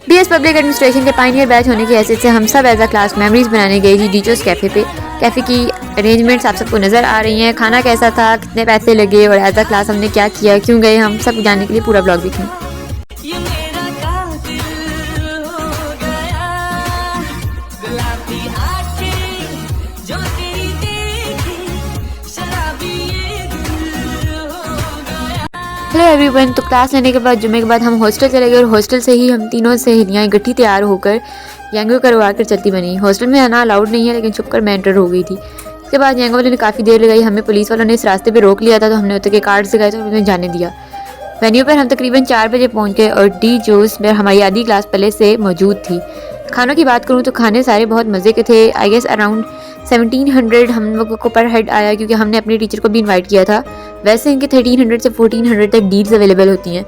BS public administration के pioneer batch होने की हैसियत से हम सब एज अ क्लास मेमोरीज बनाने गए जी टीचर्स कैफ़े पे। कैफ़े की अरेंजमेंट्स आप सबको नज़र आ रही हैं, खाना कैसा था, कितने पैसे लगे और एज अ क्लास हमने क्या किया, क्यों गए, हम सब जानने के लिए पूरा ब्लॉग देखें। हेलो एवरीवन, तो क्लास लेने के बाद जुम्मे के बाद हम हॉस्टल चले गए और हॉस्टल से ही हम तीनों सहेलियाँ इकट्ठी तैयार होकर यंगो करवा कर चलती बनी। हॉस्टल में आना अलाउड नहीं है, लेकिन छुप कर मैं एंटर हो गई थी। इसके बाद यंगो वाले ने काफ़ी देर लगाई, हमें पुलिस वालों ने इस रास्ते पे रोक लिया था, तो हमने उतर के कार्ड दिखाए तो उन्हें जाने दिया। वेन्यू पर हम तकरीबन 4 बजे पहुँच गए और डी जोस में हमारी आधी क्लास पहले से मौजूद थी। खानों की बात करूँ तो खाने सारे बहुत मज़े के थे। आई गेस अराउंड 1700 हम लोगों को पर हेड आया, क्योंकि हमने अपने टीचर को भी इनवाइट किया था। वैसे इनके 1300 से 1400 तक डील्स अवेलेबल होती हैं।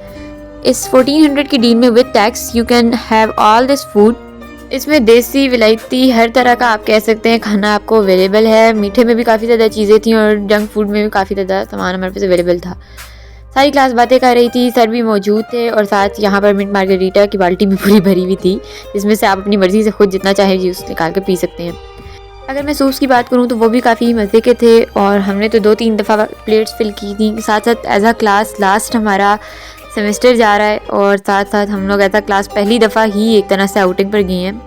इस 1400 की डील में with tax you can have all this food. इसमें देसी विलायती हर तरह का आप कह सकते हैं खाना आपको अवेलेबल है। मीठे में भी काफ़ी ज़्यादा चीज़ें थी और जंक फूड में भी काफ़ी ज़्यादा सामान हमारे पास अवेलेबल था। सारी क्लास बातें कर रही थी, सर भी मौजूद थे और साथ यहाँ पर मिंट मार्गरीटा की बाल्टी भी पूरी भरी हुई थी, जिसमें से आप अपनी मर्ज़ी से खुद जितना चाहे जूस निकाल कर पी सकते हैं। अगर मैं सूप्स की बात करूँ तो वो भी काफ़ी मज़े के थे और हमने तो 2-3 दफ़ा प्लेट्स फिल की थी। साथ साथ एज अ क्लास लास्ट हमारा सेमेस्टर जा रहा है और साथ साथ हम लोग एज अ क्लास पहली दफ़ा ही एक तरह से आउटिंग पर गए हैं।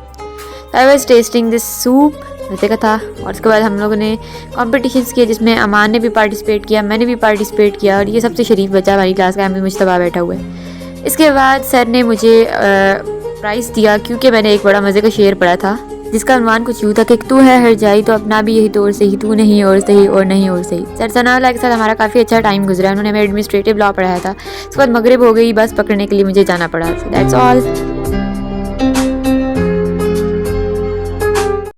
I was testing this soup, मज़े का था। और उसके बाद हम लोगों ने कॉम्पिटिशन्स किए, जिसमें अमान ने भी पार्टिसिपेट किया, मैंने भी पार्टिसिपेट किया और ये सबसे शरीफ बच्चा हमारी क्लास का मुश्तबा बैठा हुआ है। इसके बाद सर ने मुझे प्राइज़ दिया, क्योंकि मैंने एक बड़ा मज़े का शेर पढ़ा था जिसका अनुमान कुछ यूँ था कि तू है हर जाई तो अपना भी यही तौर सही, तू नहीं और सही और नहीं और सही। सर सनाउल्लाह के साथ हमारा काफ़ी अच्छा टाइम गुजरा। उन्होंने हमें एडमिनिस्ट्रेटिव लॉ पढ़ाया था। उसके बाद मगरिब हो गई, बस पकड़ने के लिए मुझे जाना पड़ा। That's all.